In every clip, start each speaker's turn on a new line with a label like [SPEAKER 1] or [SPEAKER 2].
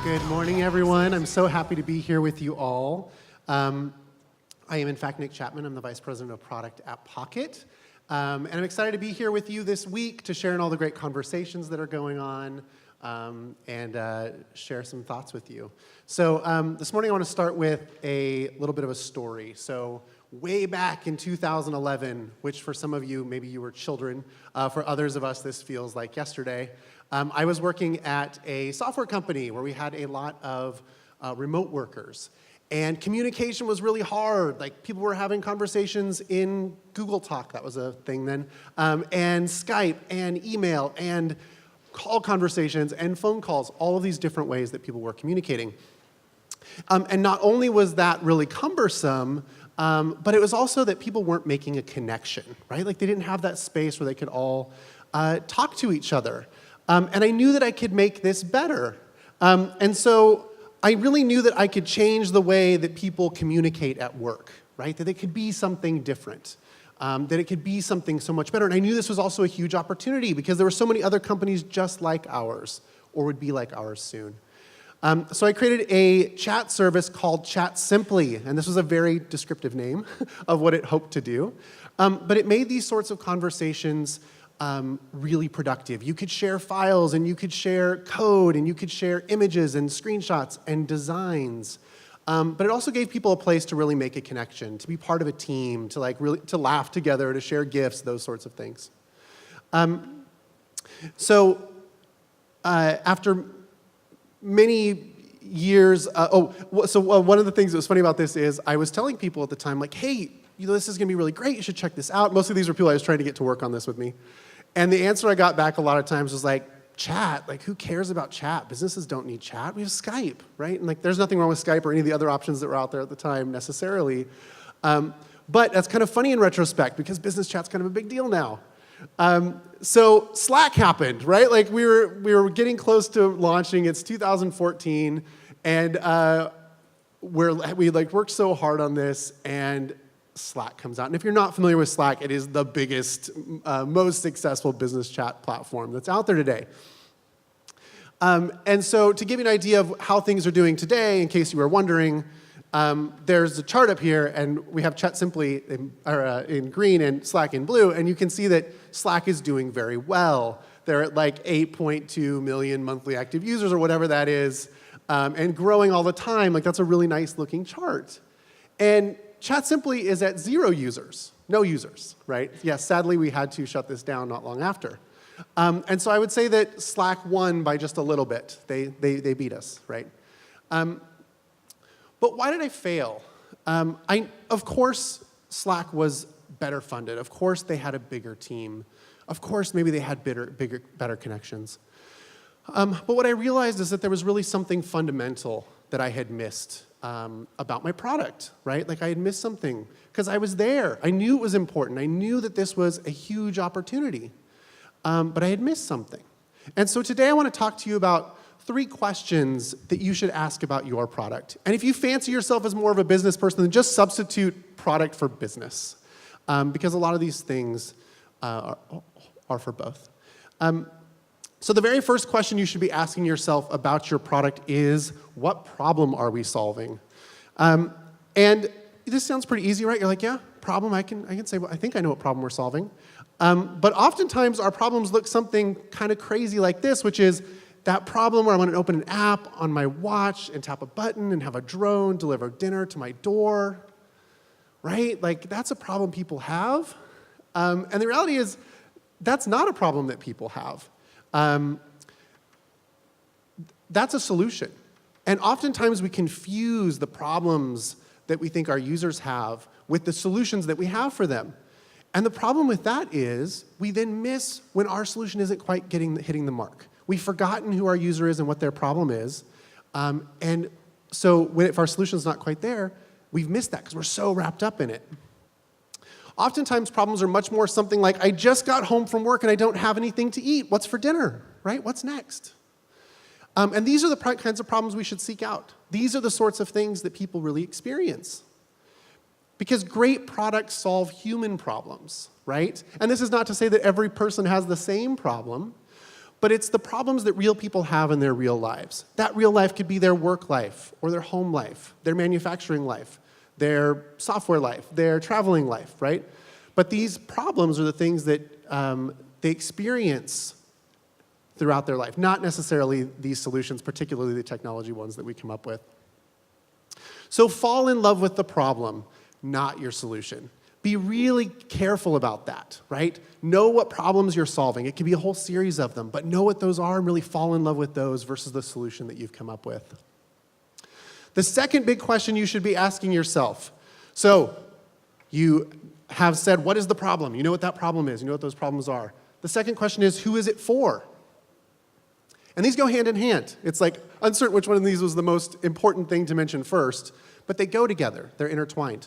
[SPEAKER 1] Good morning, everyone. I'm so happy to be here with you all. I am, in fact, Nick Chapman. I'm the Vice President of Product at Pocket. And I'm excited to be here with you this week to share in all the great conversations that are going on and share some thoughts with you. So this morning I want to start with a little bit of a story. So way back in 2011, which for some of you, maybe you were children, for others of us this feels like yesterday, I was working at a software company where we had a lot of remote workers. And communication was really hard. Like, people were having conversations in Google Talk, that was a thing then, and Skype, and email, and call conversations, and phone calls, all of these different ways that people were communicating. And not only was that really cumbersome, but it was also that people weren't making a connection, right? Like, they didn't have that space where they could all talk to each other. And I knew that I could make this better. And so I really knew that I could change the way that people communicate at work, right? That it could be something different, that it could be something so much better. And I knew this was also a huge opportunity because there were so many other companies just like ours, or would be like ours soon. So I created a chat service called Chat Simply, and this was a very descriptive name of what it hoped to do. But it made these sorts of conversations really productive. You could share files, and you could share code, and you could share images and screenshots and designs. But it also gave people a place to really make a connection, to be part of a team, to to laugh together, to share gifts, those sorts of things. After many years, one of the things that was funny about this is I was telling people at the time, like, hey, this is going to be really great. You should check this out. Most of these were people I was trying to get to work on this with me. And the answer I got back a lot of times was like, chat? Like, who cares about chat? Businesses don't need chat. We have Skype, right? And like, there's nothing wrong with Skype or any of the other options that were out there at the time necessarily. But that's kind of funny in retrospect because business chat's kind of a big deal now. So Slack happened, right? Like, we were getting close to launching. It's 2014, and we worked so hard on this, and Slack comes out. And if you're not familiar with Slack, it is the biggest, most successful business chat platform that's out there today. And so to give you an idea of how things are doing today, in case you were wondering, there's a chart up here, and we have Chat Simply in green and Slack in blue, and you can see that Slack is doing very well. They're at like 8.2 million monthly active users or whatever that is, and growing all the time. Like, that's a really nice looking chart. And Chat Simply is at 0 users, no users, right? Yes, sadly, we had to shut this down not long after. And so I would say that Slack won by just a little bit. They beat us, right? But why did I fail? Of course, Slack was better funded. Of course, they had a bigger team. Of course, maybe they had better connections. But what I realized is that there was really something fundamental that I had missed about my product, right? Like, I had missed something because I was there. I knew it was important. I knew that this was a huge opportunity, but I had missed something. And so today I want to talk to you about 3 questions that you should ask about your product. And if you fancy yourself as more of a business person, then just substitute product for business, because a lot of these things are for both. So the very first question you should be asking yourself about your product is, what problem are we solving? And this sounds pretty easy, right? You're like, yeah, problem, I can say, well, I think I know what problem we're solving. But oftentimes our problems look something kind of crazy like this, which is that problem where I want to open an app on my watch and tap a button and have a drone deliver dinner to my door, right? Like, that's a problem people have. And the reality is, that's not a problem that people have. That's a solution. And oftentimes we confuse the problems that we think our users have with the solutions that we have for them. And the problem with that is we then miss when our solution isn't quite hitting the mark. We've forgotten who our user is and what their problem is. And so if our solution is not quite there, we've missed that because we're so wrapped up in it. Oftentimes, problems are much more something like, I just got home from work and I don't have anything to eat. What's for dinner, right? What's next? And these are the kinds of problems we should seek out. These are the sorts of things that people really experience. Because great products solve human problems, right? And this is not to say that every person has the same problem, but it's the problems that real people have in their real lives. That real life could be their work life, or their home life, their manufacturing life, their software life, their traveling life, right? But these problems are the things that they experience throughout their life, not necessarily these solutions, particularly the technology ones that we come up with. So fall in love with the problem, not your solution. Be really careful about that, right? Know what problems you're solving. It could be a whole series of them, but know what those are and really fall in love with those versus the solution that you've come up with. The second big question you should be asking yourself. So you have said, what is the problem? You know what that problem is. You know what those problems are. The second question is, who is it for? And these go hand in hand. It's like uncertain which one of these was the most important thing to mention first, but they go together. They're intertwined.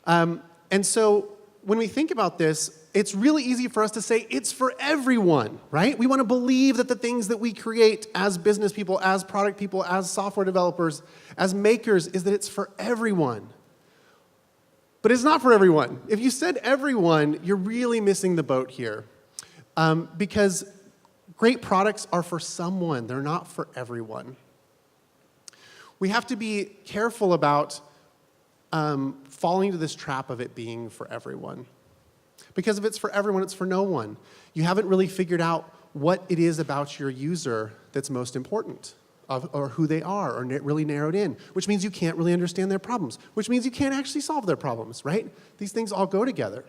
[SPEAKER 1] And so when we think about this, it's really easy for us to say it's for everyone, right? We want to believe that the things that we create as business people, as product people, as software developers, as makers, is that it's for everyone. But it's not for everyone. If you said everyone, you're really missing the boat here. Because great products are for someone. They're not for everyone. We have to be careful about falling into this trap of it being for everyone. Because if it's for everyone, it's for no one. You haven't really figured out what it is about your user that's most important, or who they are, or really narrowed in, which means you can't really understand their problems, which means you can't actually solve their problems, right? These things all go together.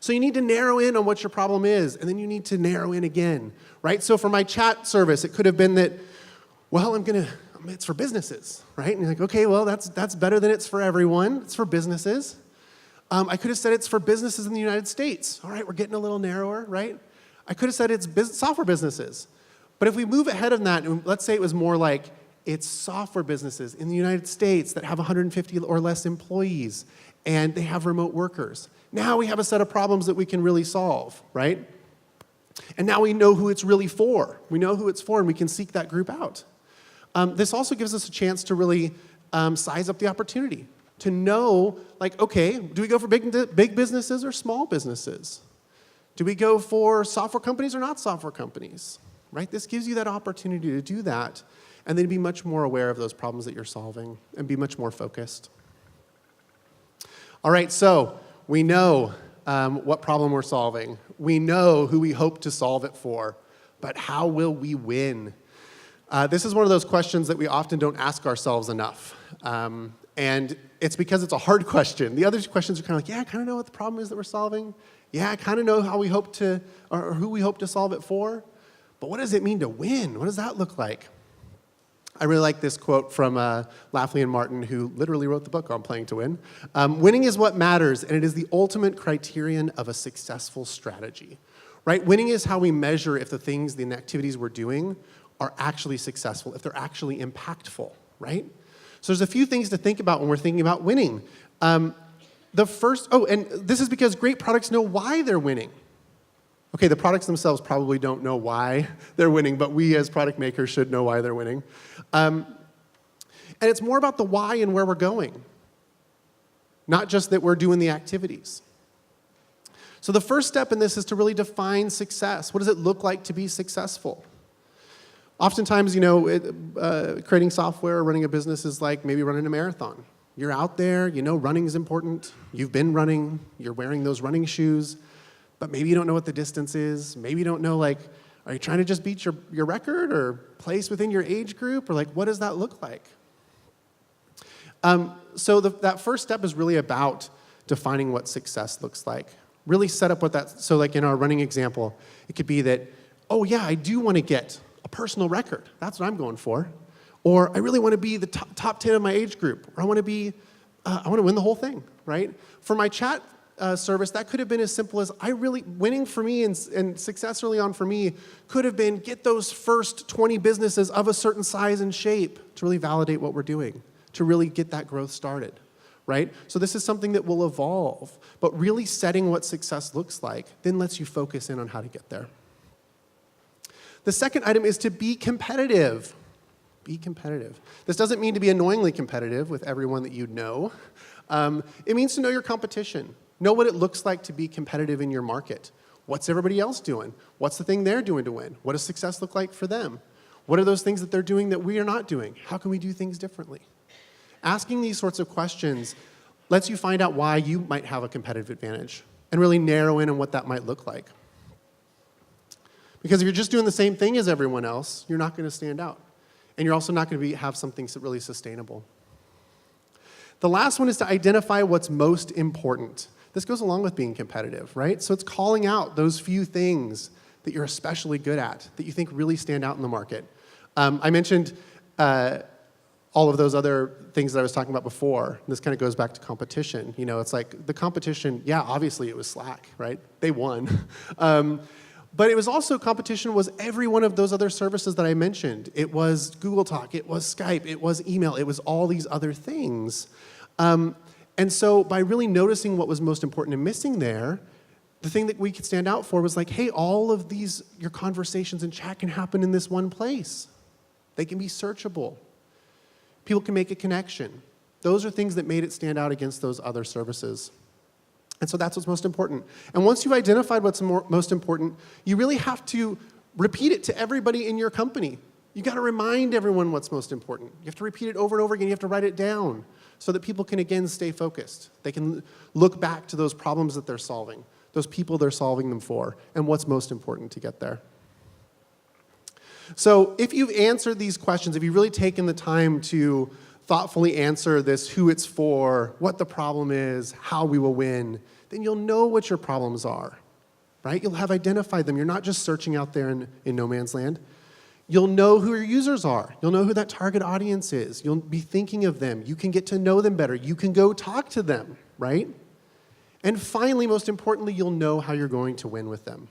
[SPEAKER 1] So you need to narrow in on what your problem is, and then you need to narrow in again, right? So for my chat service, it could have been that, well, it's for businesses, right? And you're like, okay, well, that's better than it's for everyone. It's for businesses. I could have said it's for businesses in the United States. All right, we're getting a little narrower, right? I could have said it's software businesses. But if we move ahead of that, and let's say it was more like it's software businesses in the United States that have 150 or less employees, and they have remote workers. Now we have a set of problems that we can really solve, right? And now we know who it's really for. We know who it's for, and we can seek that group out. This also gives us a chance to really size up the opportunity, to know, like, okay, do we go for big businesses or small businesses? Do we go for software companies or not software companies, right? This gives you that opportunity to do that, and then be much more aware of those problems that you're solving and be much more focused. All right, so we know what problem we're solving. We know who we hope to solve it for, but how will we win? This is one of those questions that we often don't ask ourselves enough. And it's because it's a hard question. The other questions are kind of like, yeah, I kind of know what the problem is that we're solving. Yeah, I kind of know how we hope to, or who we hope to solve it for. But what does it mean to win? What does that look like? I really like this quote from Lafley and Martin, who literally wrote the book on Playing to Win. Winning is what matters, and it is the ultimate criterion of a successful strategy. Right? Winning is how we measure if the things, the activities we're doing are actually successful, if they're actually impactful, right? So there's a few things to think about when we're thinking about winning. And this is because great products know why they're winning. Okay, the products themselves probably don't know why they're winning, but we as product makers should know why they're winning. And it's more about the why and where we're going, not just that we're doing the activities. So the first step in this is to really define success. What does it look like to be successful? Oftentimes, creating software or running a business is like maybe running a marathon. You're out there, running is important. You've been running, you're wearing those running shoes, but maybe you don't know what the distance is. Maybe you don't know, are you trying to just beat your record or place within your age group? Or what does that look like? So that first step is really about defining what success looks like. Really set up what that, so in our running example, it could be that, oh yeah, I do want to get a personal record. That's what I'm going for. Or I really want to be the top 10 of my age group. Or I want to win the whole thing, right? For my chat service, that could have been as simple as winning for me and success early on for me could have been get those first 20 businesses of a certain size and shape to really validate what we're doing, to really get that growth started, right? So this is something that will evolve, but really setting what success looks like then lets you focus in on how to get there. The second item is to be competitive. Be competitive. This doesn't mean to be annoyingly competitive with everyone that you know. It means to know your competition. Know what it looks like to be competitive in your market. What's everybody else doing? What's the thing they're doing to win? What does success look like for them? What are those things that they're doing that we are not doing? How can we do things differently? Asking these sorts of questions lets you find out why you might have a competitive advantage and really narrow in on what that might look like. Because if you're just doing the same thing as everyone else, you're not going to stand out. And you're also not going to have something really sustainable. The last one is to identify what's most important. This goes along with being competitive, right? So it's calling out those few things that you're especially good at, that you think really stand out in the market. I mentioned all of those other things that I was talking about before. This kind of goes back to competition. You know, it's like the competition, yeah, obviously it was Slack, right? They won. But it was also, competition was every one of those other services that I mentioned. It was Google Talk, it was Skype, it was email, it was all these other things. And so by really noticing what was most important and missing there, the thing that we could stand out for was like, hey, all of these, your conversations and chat can happen in this one place. They can be searchable. People can make a connection. Those are things that made it stand out against those other services. And so that's what's most important. And once you've identified what's most important, you really have to repeat it to everybody in your company. You got to remind everyone what's most important. You have to repeat it over and over again. You have to write it down so that people can, again, stay focused. They can look back to those problems that they're solving, those people they're solving them for, and what's most important to get there. So if you've answered these questions, if you've really taken the time to thoughtfully answer this, who it's for, what the problem is, how we will win, then you'll know what your problems are, right? You'll have identified them. You're not just searching out there in no man's land. You'll know who your users are. You'll know who that target audience is. You'll be thinking of them. You can get to know them better. You can go talk to them, right? And finally, most importantly, you'll know how you're going to win with them.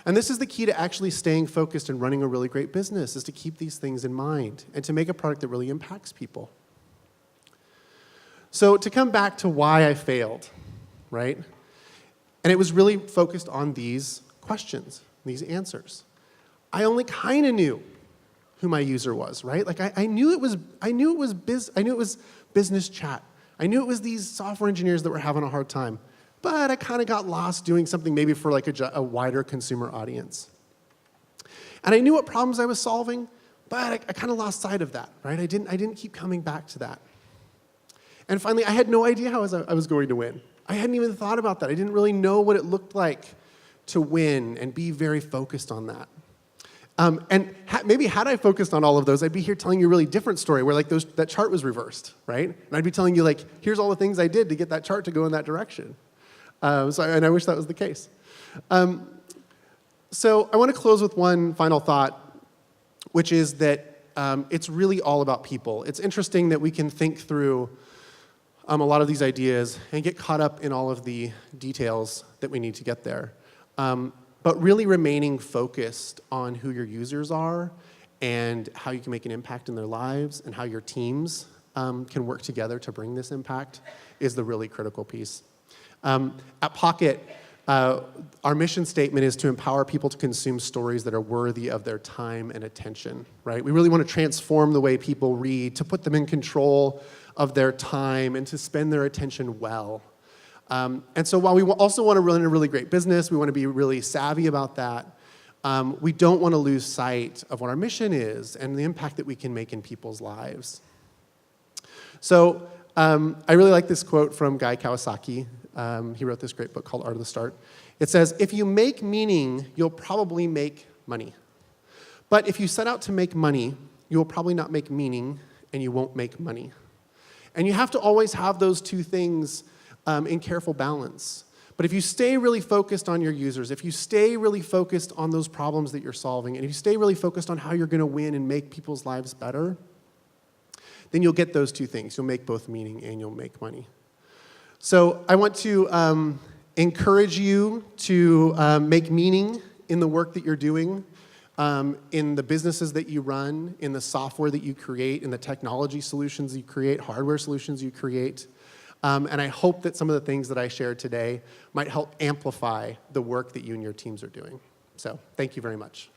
[SPEAKER 1] And this is the key to actually staying focused and running a really great business, is to keep these things in mind and to make a product that really impacts people. So to come back to why I failed, right? And it was really focused on these questions, these answers. I only kind of knew who my user was, right? Like I knew it was business chat. I knew it was these software engineers that were having a hard time. But I kind of got lost doing something maybe for like a wider consumer audience. And I knew what problems I was solving, but I kind of lost sight of that, right? I didn't keep coming back to that. And finally, I had no idea how I was going to win. I hadn't even thought about that. I didn't really know what it looked like to win and be very focused on that. Maybe had I focused on all of those, I'd be here telling you a really different story where like that chart was reversed, right? And I'd be telling you like, here's all the things I did to get that chart to go in that direction. And I wish that was the case. So I want to close with one final thought, which is that it's really all about people. It's interesting that we can think through a lot of these ideas and get caught up in all of the details that we need to get there. But really remaining focused on who your users are and how you can make an impact in their lives and how your teams can work together to bring this impact is the really critical piece. At Pocket, our mission statement is to empower people to consume stories that are worthy of their time and attention, right? We really want to transform the way people read, to put them in control of their time and to spend their attention well. And so while we also want to run a really great business, we want to be really savvy about that, we don't want to lose sight of what our mission is and the impact that we can make in people's lives. So I really like this quote from Guy Kawasaki. He wrote this great book called Art of the Start. It says, if you make meaning, you'll probably make money. But if you set out to make money, you will probably not make meaning, and you won't make money. And you have to always have those two things in careful balance. But if you stay really focused on your users, if you stay really focused on those problems that you're solving, and if you stay really focused on how you're going to win and make people's lives better, then you'll get those two things. You'll make both meaning and you'll make money. So I want to encourage you to make meaning in the work that you're doing, in the businesses that you run, in the software that you create, in the technology solutions you create, hardware solutions you create. And I hope that some of the things that I shared today might help amplify the work that you and your teams are doing. So thank you very much.